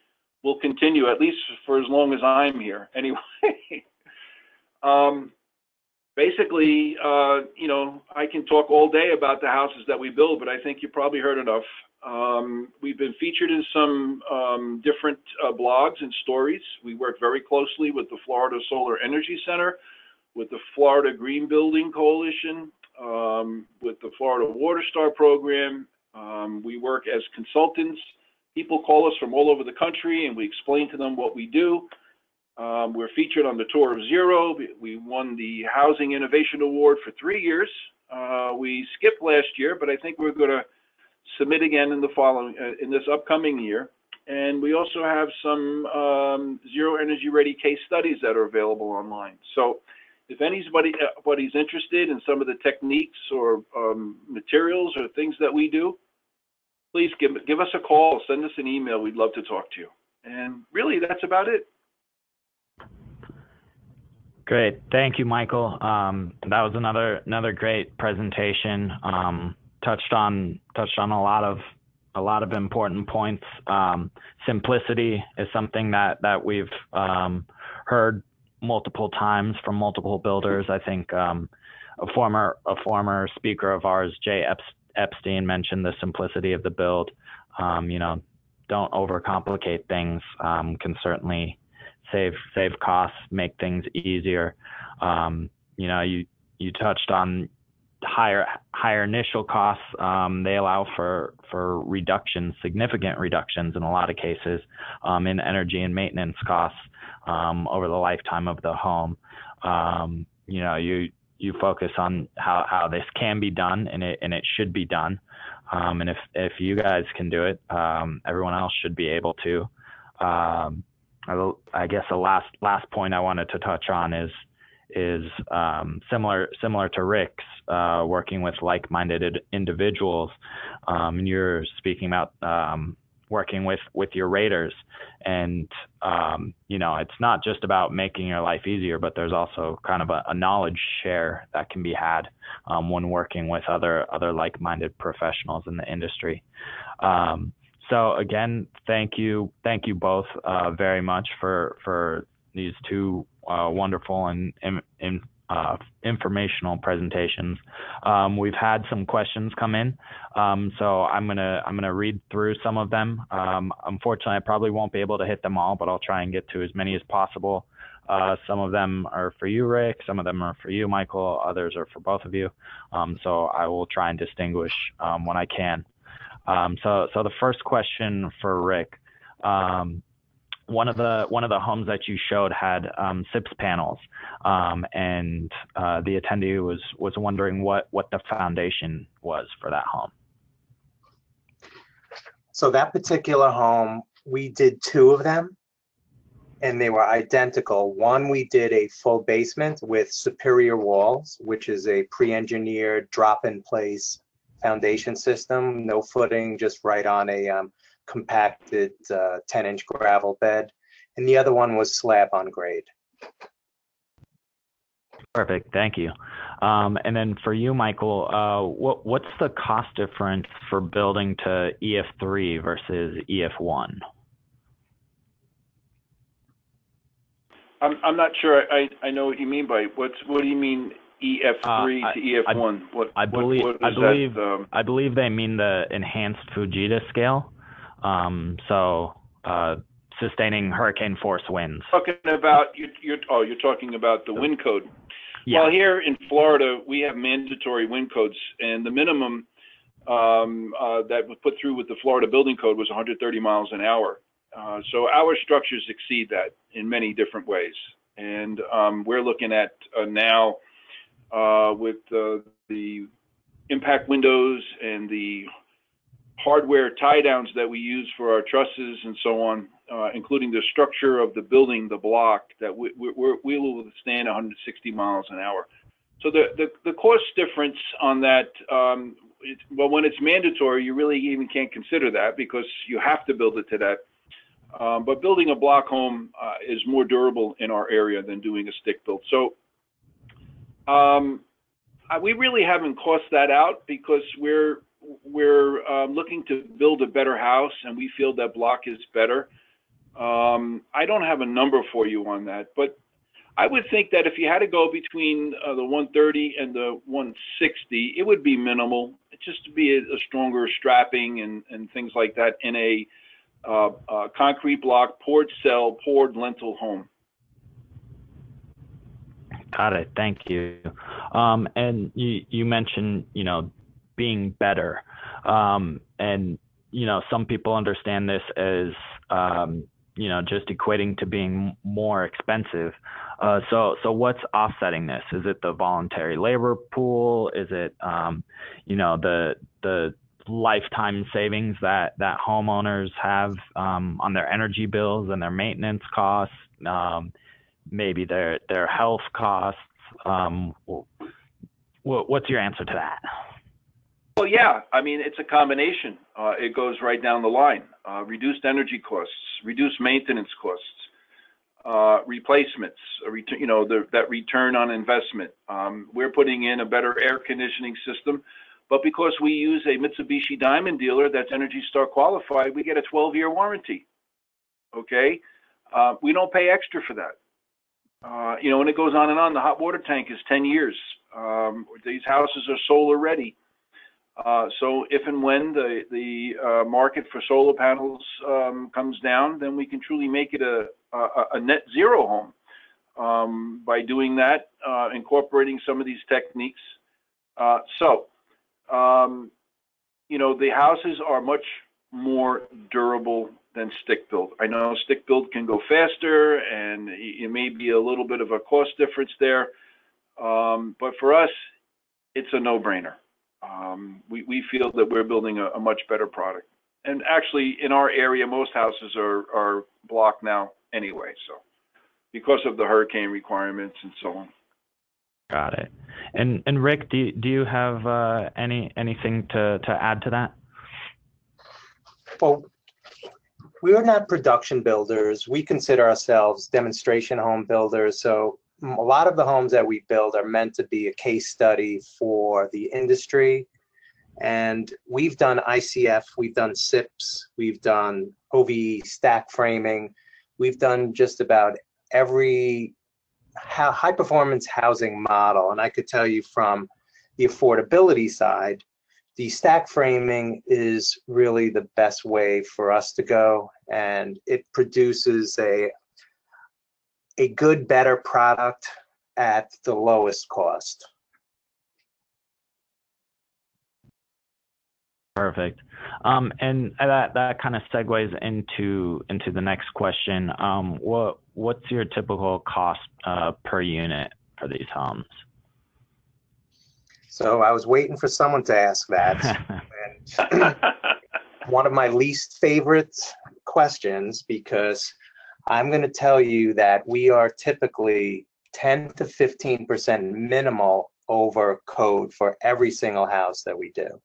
will continue, at least for as long as I'm here. Anyway, basically, you know, I can talk all day about the houses that we build, but I think you probably heard enough. We've been featured in some different blogs and stories. We work very closely with the Florida Solar Energy Center, with the Florida Green Building Coalition, with the Florida Water Star program. We work as consultants. People call us from all over the country and we explain to them what we do. We're featured on the Tour of Zero. We won the Housing Innovation Award for 3 years. We skipped last year, but I think we're going to submit again in the following, in this upcoming year. And we also have some Zero Energy Ready case studies that are available online. So if anybody's interested in some of the techniques or materials or things that we do, please give us a call, send us an email. We'd love to talk to you. And really, that's about it. Great, thank you, Michael. That was another great presentation. Touched on a lot of important points. Simplicity is something that we've heard multiple times from multiple builders. I think a former speaker of ours, Jay Epstein, mentioned the simplicity of the build. You know, don't overcomplicate things. Can certainly save costs, make things easier. You know, you touched on higher initial costs. They allow for reductions, significant reductions in a lot of cases, in energy and maintenance costs over the lifetime of the home. You know, you focus on how this can be done, and it should be done. And if you guys can do it, everyone else should be able to. I guess the last point I wanted to touch on is similar to Rick's, working with like-minded individuals. And you're speaking about working with your raters, and it's not just about making your life easier, but there's also kind of a knowledge share that can be had when working with other like-minded professionals in the industry. So again, thank you both very much for these two wonderful and informational presentations. We've had some questions come in, so I'm gonna read through some of them. Unfortunately, I probably won't be able to hit them all, but I'll try and get to as many as possible. Some of them are for you, Rick. Some of them are for you, Michael. Others are for both of you. So I will try and distinguish when I can. So the first question for Rick. One of the homes that you showed had SIPS panels, and the attendee was wondering what the foundation was for that home. So that particular home, we did 2 of them, and they were identical. One, we did a full basement with superior walls, which is a pre-engineered drop-in-place foundation system, no footing, just right on a compacted 10-inch gravel bed, and the other one was slab on grade. Perfect, thank you. And then for you, Michael, what's the cost difference for building to EF3 versus EF1? I'm not sure. I know what you mean by what do you mean EF3 to EF1? I believe they mean the enhanced Fujita scale. Sustaining hurricane force winds. Talking about you're talking about the wind code. Yeah. Well, here in Florida, we have mandatory wind codes, and the minimum that was put through with the Florida Building Code was 130 miles an hour. So our structures exceed that in many different ways, and we're looking at now with the impact windows and the hardware tie downs that we use for our trusses and so on, including the structure of the building, the block, that we will withstand 160 miles an hour. So the cost difference on that, well, when it's mandatory, you really even can't consider that because you have to build it to that. But building a block home is more durable in our area than doing a stick build. So we really haven't cost that out because we're looking to build a better house, and we feel that block is better. I don't have a number for you on that, but I would think that if you had to go between the 130 and the 160, it would be minimal. It's just to be a stronger strapping and things like that in a concrete block, poured cell, poured lentil home. Got it. Thank you. And you mentioned, being better. And, some people understand this as, just equating to being more expensive. So what's offsetting this? Is it the voluntary labor pool? Is it, the lifetime savings that homeowners have on their energy bills and their maintenance costs? Maybe their health costs. What's your answer to that? Well, yeah, I mean, it's a combination. It goes right down the line. Reduced energy costs, reduced maintenance costs, replacements, that return on investment. We're putting in a better air conditioning system, but because we use a Mitsubishi Diamond dealer that's Energy Star qualified, we get a 12-year warranty. Okay, we don't pay extra for that. And it goes on and on. The hot water tank is 10 years. These houses are solar ready. So if and when the market for solar panels comes down, then we can truly make it a net zero home by doing that, incorporating some of these techniques. The houses are much more durable than stick build. I know stick build can go faster, and it may be a little bit of a cost difference there. But for us, it's a no-brainer. We feel that we're building a much better product. And actually, in our area, most houses are block now anyway, so because of the hurricane requirements and so on. Got it. And Rick, do you have anything to add to that? Well, we are not production builders. We consider ourselves demonstration home builders. So a lot of the homes that we build are meant to be a case study for the industry. And we've done ICF, we've done SIPs, we've done OVE stack framing. We've done just about every high performance housing model. And I could tell you from the affordability side, the stack framing is really the best way for us to go, and it produces a good, better product at the lowest cost. Perfect. And that kind of segues into the next question. What's your typical cost per unit for these homes? So I was waiting for someone to ask that. And one of my least favorite questions, because I'm going to tell you that we are typically 10 to 15% minimal over code for every single house that we do.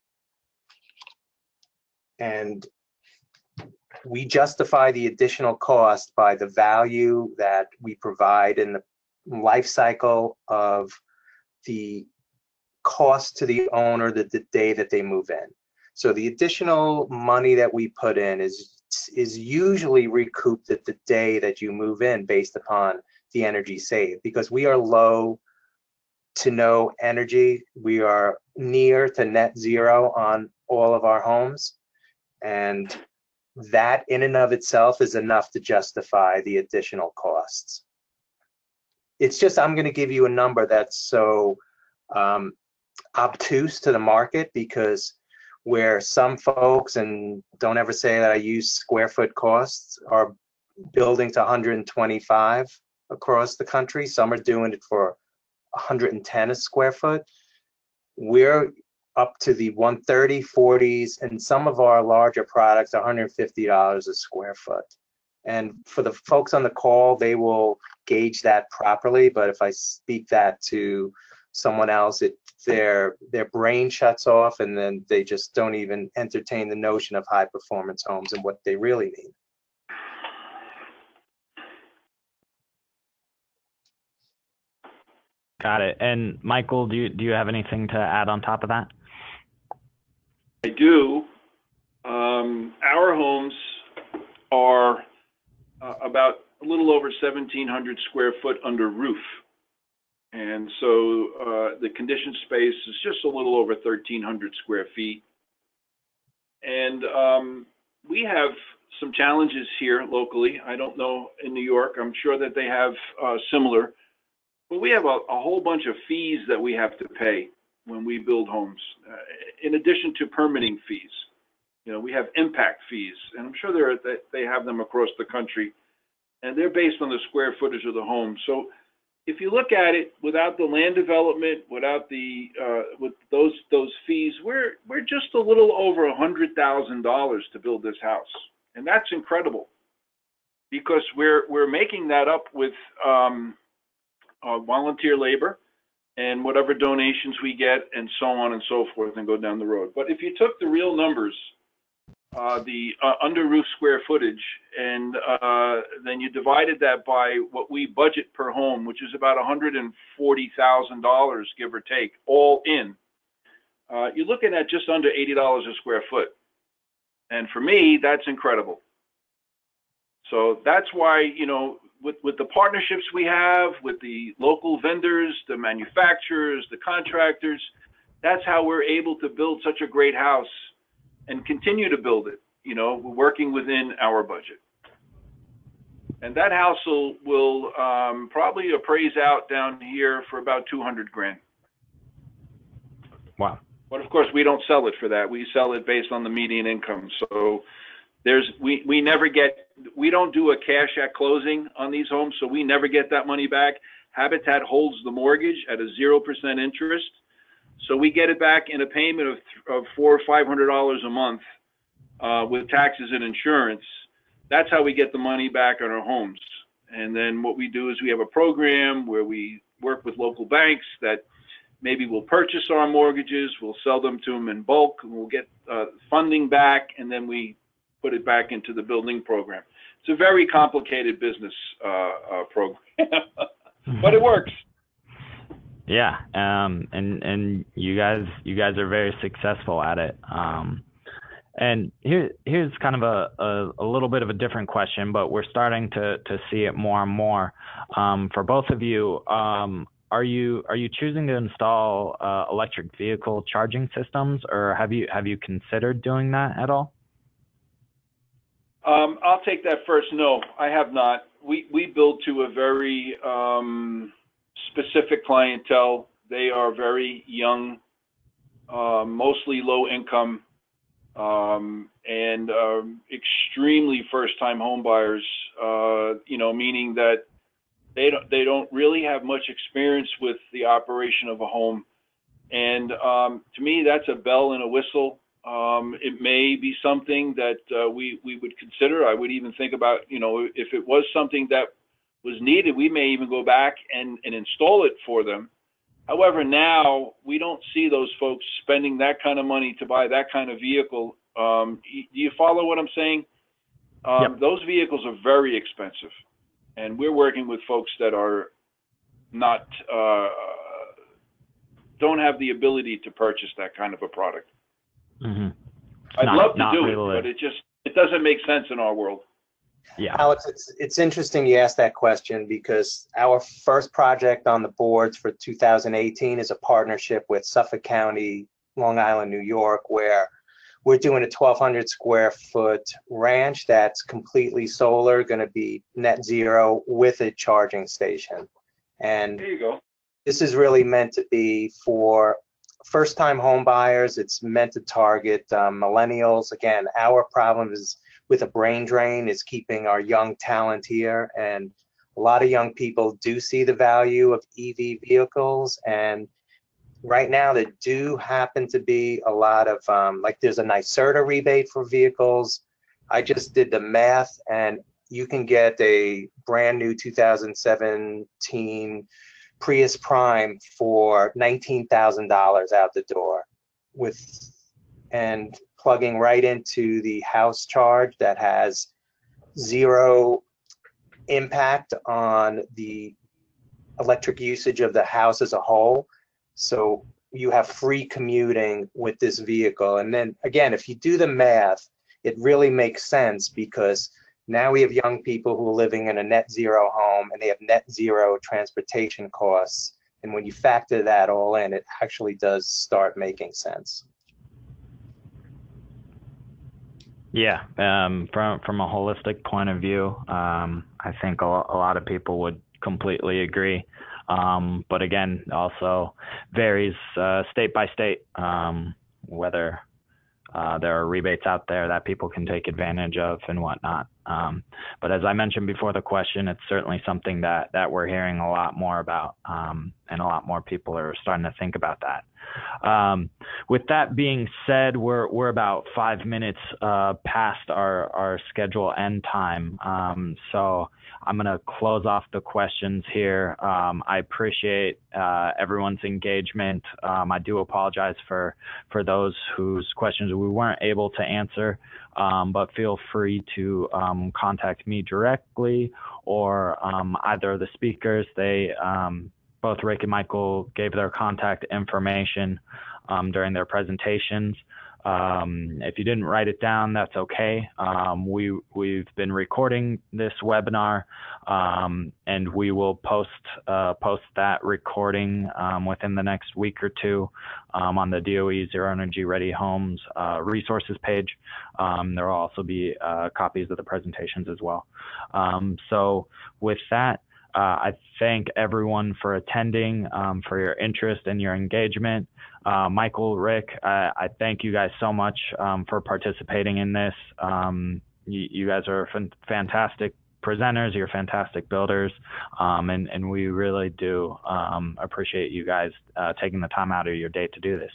And we justify the additional cost by the value that we provide in the life cycle of the cost to the owner the day that they move in. So the additional money that we put in is usually recouped at the day that you move in based upon the energy saved, because we are low to no energy. We are near to net zero on all of our homes. And that in and of itself is enough to justify the additional costs. It's just, I'm going to give you a number that's so obtuse to the market, because where some folks, and don't ever say that I use square foot costs, are building to 125 across the country. Some are doing it for 110 a square foot. We're up to the 130, 40s, and some of our larger products are $150 a square foot. And for the folks on the call, they will gauge that properly. But if I speak that to someone else, their brain shuts off, and then they just don't even entertain the notion of high performance homes and what they really need. Got it. And Michael, do you have anything to add on top of that? I do. Our homes are about a little over 1,700 square foot under roof. And so the conditioned space is just a little over 1,300 square feet. And we have some challenges here locally. I don't know in New York. I'm sure that they have similar. But we have a whole bunch of fees that we have to pay when we build homes, in addition to permitting fees. You know, we have impact fees, and I'm sure they have them across the country, and they're based on the square footage of the home. So if you look at it, without the land development, without the with those fees, we're just a little over $100,000 to build this house, and that's incredible, because we're making that up with volunteer labor and whatever donations we get, and so on and so forth, and go down the road. But if you took the real numbers, the under roof square footage, and then you divided that by what we budget per home, which is about $140,000, give or take, all in, you're looking at just under $80 a square foot. And for me, that's incredible. So that's why, you know, with the partnerships we have with the local vendors, the manufacturers, the contractors, that's how we're able to build such a great house and continue to build it, you know, working within our budget. And that house will probably appraise out down here for about 200 grand. Wow. But of course, we don't sell it for that. We sell it based on the median income. So we don't do a cash at closing on these homes, so we never get that money back. Habitat holds the mortgage at a 0% interest. So we get it back in a payment of $400 or $500 a month with taxes and insurance. That's how we get the money back on our homes. And then what we do is we have a program where we work with local banks that maybe will purchase our mortgages, we'll sell them to them in bulk, and we'll get funding back, and then we put it back into the building program. It's a very complicated business program, but it works. Yeah, and you guys are very successful at it. And here's kind of a little bit of a different question, but we're starting to see it more and more. For both of you, are you choosing to install electric vehicle charging systems, or have you considered doing that at all? I'll take that first. No, I have not. We build to a very specific clientele. They are very young, mostly low income, and extremely first-time home buyers. Meaning that they don't really have much experience with the operation of a home. And to me, that's a bell and a whistle. It may be something that we would consider. I would even think about, if it was something that was needed, we may even go back and install it for them. However, now we don't see those folks spending that kind of money to buy that kind of vehicle. Do you follow what I'm saying? Yep. Those vehicles are very expensive, and we're working with folks that are not don't have the ability to purchase that kind of a product. Mm-hmm. I'd love to do it, but it doesn't make sense in our world. Yeah, Alex, it's interesting you asked that question, because our first project on the boards for 2018 is a partnership with Suffolk County, Long Island, New York, where we're doing a 1,200 square foot ranch that's completely solar, going to be net zero with a charging station. And there you go. This is really meant to be for first-time home buyers. It's meant to target millennials. Again, our problem is with a brain drain is keeping our young talent here. And a lot of young people do see the value of EV vehicles. And right now there do happen to be a lot of, there's a NYSERDA rebate for vehicles. I just did the math, and you can get a brand new 2017 Prius Prime for $19,000 out the door, and plugging right into the house charge that has zero impact on the electric usage of the house as a whole. So you have free commuting with this vehicle. And then again, if you do the math, it really makes sense, because now we have young people who are living in a net zero home, and they have net zero transportation costs. And when you factor that all in, it actually does start making sense. Yeah, from a holistic point of view, I think a lot of people would completely agree. But again, also varies state by state, whether there are rebates out there that people can take advantage of and whatnot. But as I mentioned before the question, it's certainly something that we're hearing a lot more about, and a lot more people are starting to think about that. With that being said, we're about 5 minutes past our schedule end time. So I'm going to close off the questions here. I appreciate everyone's engagement. I do apologize for those whose questions we weren't able to answer, but feel free to contact me directly, or either of the speakers. Both Rick and Michael gave their contact information during their presentations. If you didn't write it down, that's okay. We've been recording this webinar, and we will post that recording within the next week or two on the DOE Zero Energy Ready Homes resources page. There will also be copies of the presentations as well. So with that, I thank everyone for attending, for your interest and your engagement. Michael, Rick, I thank you guys so much for participating in this. You guys are fantastic presenters. You're fantastic builders, and we really do appreciate you guys taking the time out of your day to do this.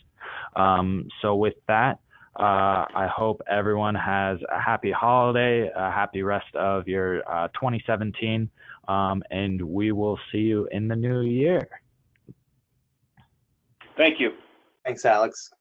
So with that, I hope everyone has a happy holiday, a happy rest of your 2017, and we will see you in the new year. Thank you. Thanks, Alex.